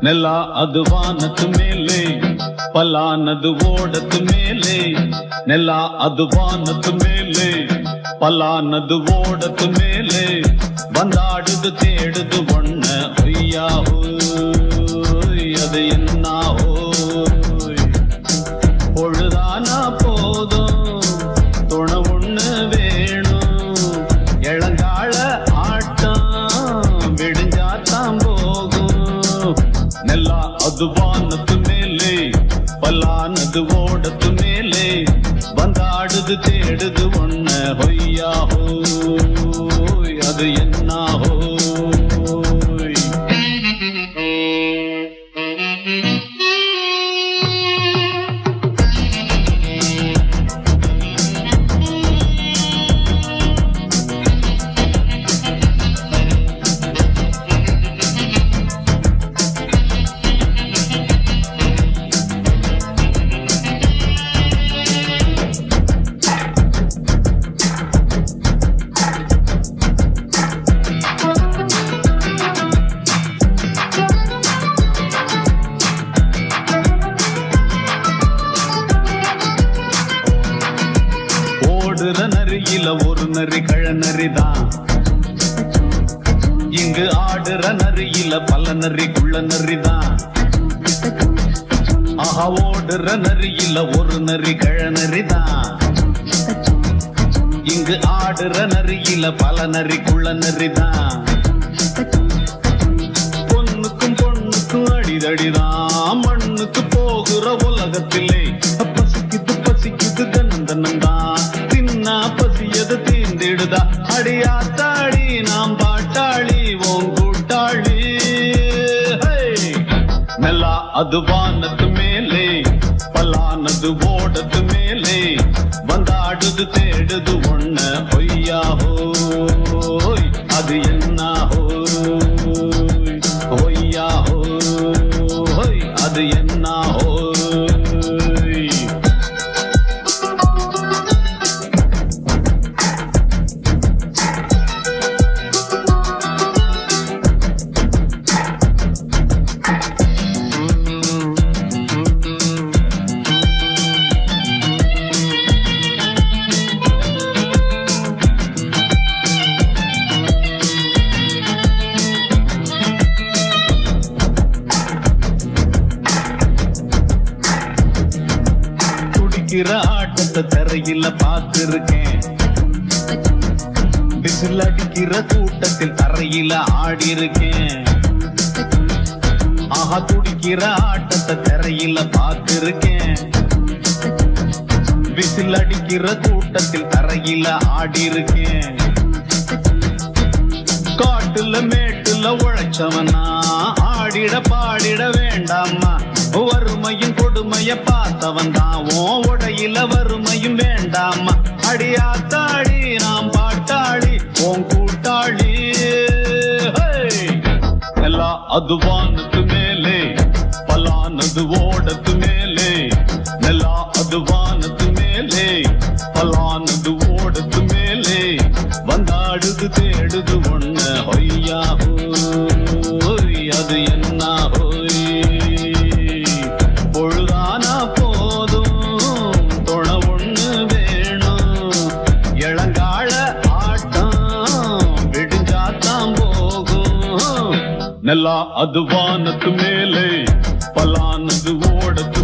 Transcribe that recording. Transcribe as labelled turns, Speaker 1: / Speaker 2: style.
Speaker 1: ನೆಲ ಅದು ವಾನದ ಮೇಲೆ, ಪಲಾನದು ಓಡದ ಮೇಲೆ. ನೆಲ ಅದು ವಾನದ ಮೇಲೆ, ಪಲಾನದು ಓಡದ ಮೇಲೆ. ಬಂದಾಡುದು தேடுது ஒண்ண ஒய்யா ஹோய், அது என்ன ஹோய். பொழுதானா போதும் துணை ஒண்ணு வேணும். இளங்கால ஆட்டம் விடிஞ்சாத்தான் போகும். நெல்லா அது வானத்து மேலே, பல்லானது ஓடத்து மேலே. வந்தாடுது தேடுது ஒண்ண ஒய்யா ஹோய், அது என்ன ஹோய். நரியில ஒரு நரி கழநரிதான். இங்கு ஆடுற நரியில பல நரி குள்ள நரிதான். ஆஹா, ஓடுற நரியில ஒரு நரி கழநரிதான். இங்கு ஆடுற நரியில பல நரி குள்ள நரிதான். பொண்ணுக்கும் பொண்ணுக்கும் அடிதடிதான். மண்ணுக்கு போகிற உலகத்திலே பசிக்குது பசிக்குது தன்னந்தனந்தான். பசியது தீந்திடுதா அடியாத்தாடி நாம் பாட்டாளி ஓம் கூட்டாளி. மெல்லா அது வானத்து மேலே, பல்லானது ஓடத்து மேலே. வந்தாடுது தேடுது ஒண்ண ஒய்யா ஹோய், அது என்ன ஹோய். ஒய்யா ஹோய், அது என்ன ஹோய். ஆட்டத்தை தரையில பார்த்திருக்கேன். விசில் அடிக்கிற கூட்டத்தில் தரையில ஆடி இருக்கேன். ஆஹா, துடிக்கிற ஆட்டத்தை தரையில பார்த்திருக்கேன். விசில் அடிக்கிற கூட்டத்தில் தரையில ஆடி இருக்கேன். காட்டுல மேட்டுல உழைச்சவனா ஆடிட பாடிட வேண்டாமா. வறுமையும் கொடுமைய பார்த்தவன் தான் உடையில வறுமையும் வேண்டாமா. அடியாத்தாடி நாம் பாட்டாளி ஓம் கூட்டாளி. எல்லா அது வானத்து மேலே, பலானது ஓடத்து மேலே. நெல்லா அது வானத்து மேலே, பலானது ஓடத்து மேலே. வந்தாடுது தேடுது ஒண்ண ஒய்யா ஹோய், அது என்ன ஹோய். பொழுதானா போதும் துணை ஒண்ணு வேணும். இளங்கால ஆட்டம் விடிஞ்சாத்தான் போகும். நெல்லா அது வானத்து மேலே, பலானது ஓடத்து